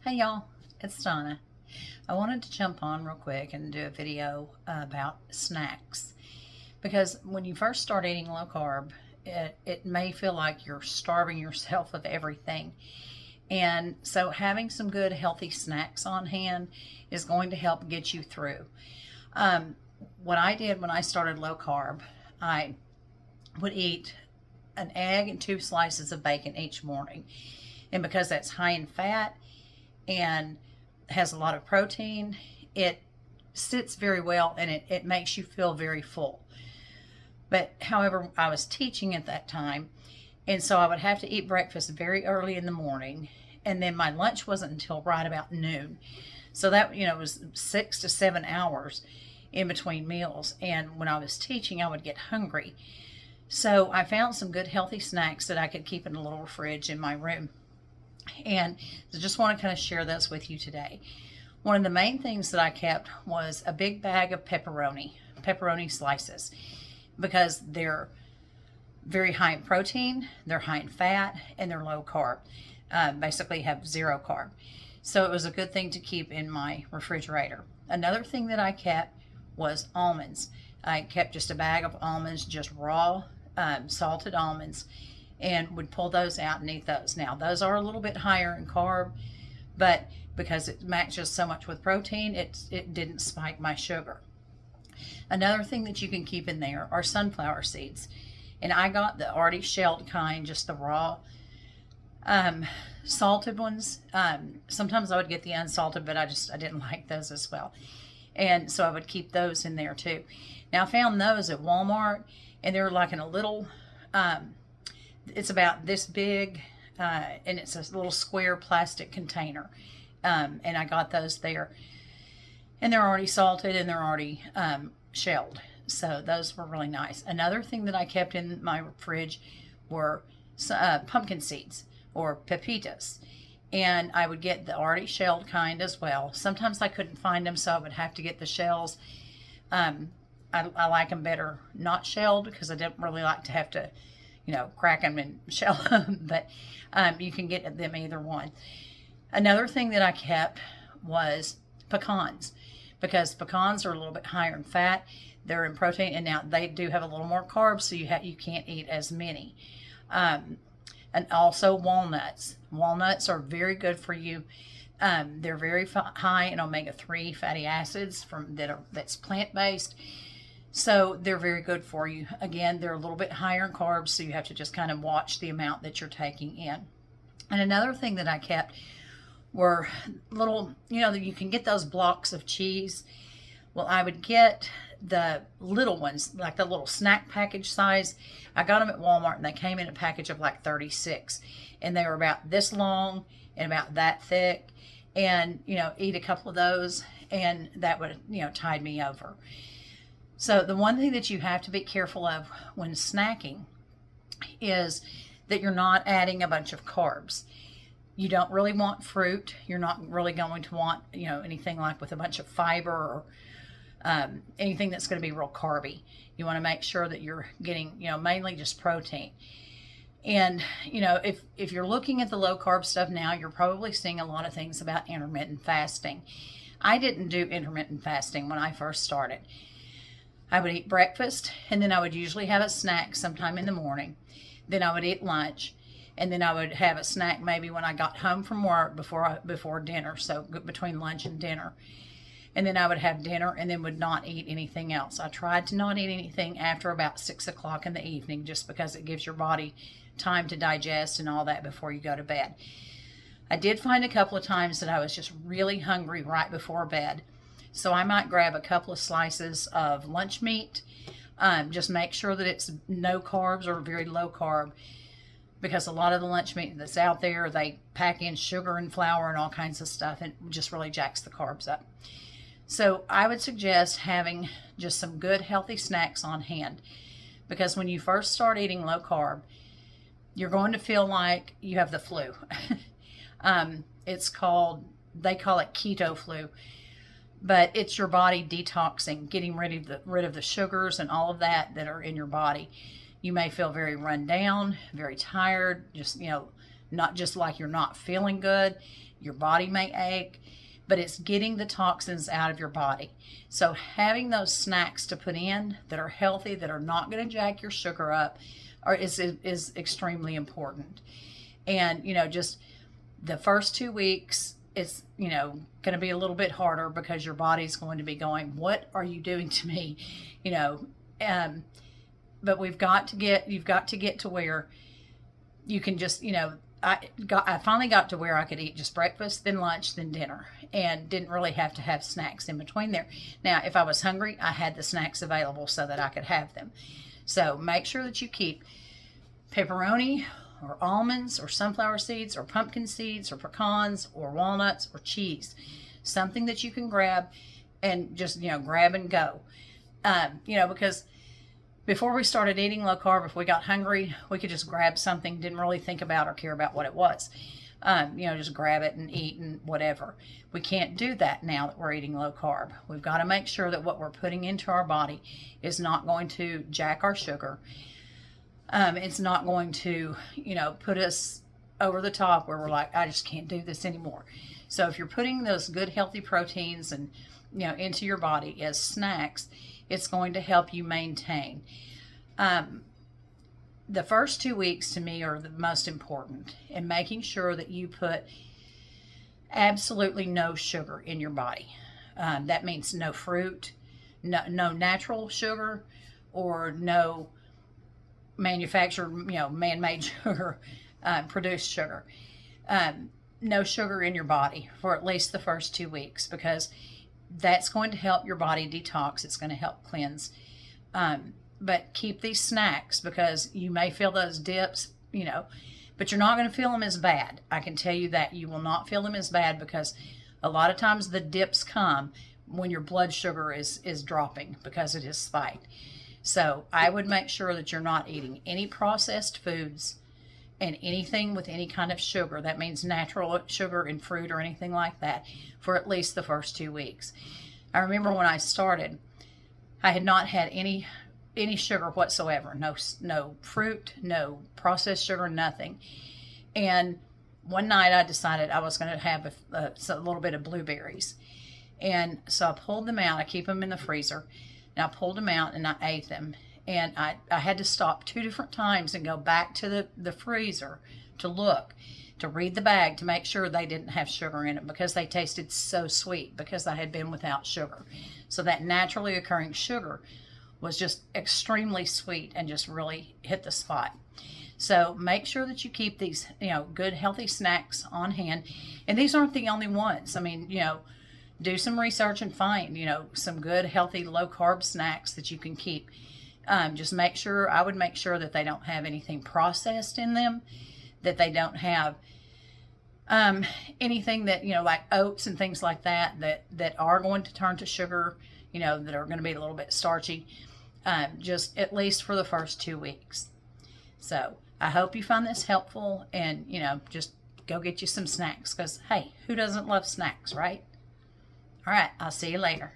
Hey y'all, it's Donna. I wanted to jump on real quick and do a video about snacks because when you first start eating low carb, it may feel like you're starving yourself of everything. And so having some good healthy snacks on hand is going to help get you through. Um, what I did when I started low carb, I would eat an egg and 2 slices of bacon each morning. And because that's high in fat, and has a lot of protein, it sits very well and it makes you feel very full. But however, I was teaching at that time, and so I would have to eat breakfast very early in the morning, and then my lunch wasn't until right about noon. So that, was 6 to 7 hours in between meals. And when I was teaching, I would get hungry. So I found some good healthy snacks that I could keep in a little fridge in my room. And I just want to kind of share this with you today. One of the main things that I kept was a big bag of pepperoni slices, because they're very high in protein, they're high in fat, and they're low carb. Basically have zero carb. So it was a good thing to keep in my refrigerator. Another thing that I kept was almonds. I kept just a bag of almonds, just raw salted almonds, and would pull those out and eat those. Now, those are a little bit higher in carb, but because it matches so much with protein, it didn't spike my sugar. Another thing that you can keep in there are sunflower seeds. And I got the already shelled kind, just the raw salted ones. Sometimes I would get the unsalted, but I didn't like those as well. And so I would keep those in there too. Now, I found those at Walmart, and they're like in a little, it's about this big, and it's a little square plastic container. And I got those there. And they're already salted and they're already shelled. So those were really nice. Another thing that I kept in my fridge were pumpkin seeds, or Pepitas. And I would get the already shelled kind as well. Sometimes I couldn't find them, so I would have to get the shells. I like them better not shelled, because I didn't really like to have to crack them and shell them, but you can get them either one. Another thing that I kept was pecans, because pecans are a little bit higher in fat, they're in protein, and now they do have a little more carbs, so you can't eat as many. And also walnuts. Walnuts are very good for you. They're very high in omega-3 fatty acids that's plant-based. So they're very good for you. Again, they're a little bit higher in carbs, so you have to just kind of watch the amount that you're taking in. And another thing that I kept were little, you can get those blocks of cheese. Well, I would get the little ones, like the little snack package size. I got them at Walmart, and they came in a package of like 36. And they were about this long and about that thick. And, eat a couple of those, and that would, tide me over. So the one thing that you have to be careful of when snacking is that you're not adding a bunch of carbs. You don't really want fruit. You're not really going to want, anything like with a bunch of fiber or anything that's going to be real carby. You want to make sure that you're getting, mainly just protein. And, if you're looking at the low carb stuff now, you're probably seeing a lot of things about intermittent fasting. I didn't do intermittent fasting when I first started. I would eat breakfast, and then I would usually have a snack sometime in the morning. Then I would eat lunch, and then I would have a snack maybe when I got home from work before dinner, so between lunch and dinner. And then I would have dinner, and then would not eat anything else. I tried to not eat anything after about 6 o'clock in the evening, just because it gives your body time to digest and all that before you go to bed. I did find a couple of times that I was just really hungry right before bed. So I might grab a couple of slices of lunch meat. Just make sure that it's no carbs or very low carb, because a lot of the lunch meat that's out there, they pack in sugar and flour and all kinds of stuff, and it just really jacks the carbs up. So I would suggest having just some good healthy snacks on hand, because when you first start eating low carb, you're going to feel like you have the flu. They call it keto flu. But it's your body detoxing, getting rid of the sugars and all of that are in your body. You may feel very run down, very tired, just, not just like you're not feeling good. Your body may ache, but it's getting the toxins out of your body. So having those snacks to put in that are healthy, that are not going to jack your sugar up, is extremely important. And, just the first 2 weeks, it's, going to be a little bit harder because your body's going to be going, what are you doing to me? But you've got to get to where you can just, I finally got to where I could eat just breakfast, then lunch, then dinner, and didn't really have to have snacks in between there. Now, if I was hungry, I had the snacks available so that I could have them. So make sure that you keep pepperoni or almonds or sunflower seeds or pumpkin seeds or pecans or walnuts or cheese, something that you can grab and just, grab and go. Because before we started eating low carb, if we got hungry, we could just grab something, didn't really think about or care about what it was. Just grab it and eat and whatever. We can't do that now that we're eating low carb. We've got to make sure that what we're putting into our body is not going to jack our sugar. It's not going to, put us over the top where we're like, I just can't do this anymore. So if you're putting those good healthy proteins and, into your body as snacks, it's going to help you maintain. The first 2 weeks to me are the most important in making sure that you put absolutely no sugar in your body. That means no fruit, no natural sugar, or no manufactured, man-made sugar, produced sugar. No sugar in your body for at least the first 2 weeks, because that's going to help your body detox. It's going to help cleanse. But keep these snacks, because you may feel those dips, but you're not going to feel them as bad. I can tell you that you will not feel them as bad, because a lot of times the dips come when your blood sugar is dropping because it is spiked. So I would make sure that you're not eating any processed foods and anything with any kind of sugar. That means natural sugar and fruit or anything like that for at least the first 2 weeks. I remember when I started, I had not had any sugar whatsoever. No fruit, no processed sugar, nothing. And one night I decided I was going to have a little bit of blueberries. And so I pulled them out. I keep them in the freezer. And I pulled them out and I ate them. And I had to stop 2 different times and go back to the freezer to look, to read the bag, to make sure they didn't have sugar in it, because they tasted so sweet because I had been without sugar. So that naturally occurring sugar was just extremely sweet and just really hit the spot. So make sure that you keep these, good healthy snacks on hand. And these aren't the only ones. I mean, do some research and find, some good healthy low carb snacks that you can keep. Just I would make sure that they don't have anything processed in them, that they don't have anything that, like oats and things like that are going to turn to sugar, that are going to be a little bit starchy, just at least for the first 2 weeks. So I hope you find this helpful, and, just go get you some snacks, because, hey, who doesn't love snacks, right? All right, I'll see you later.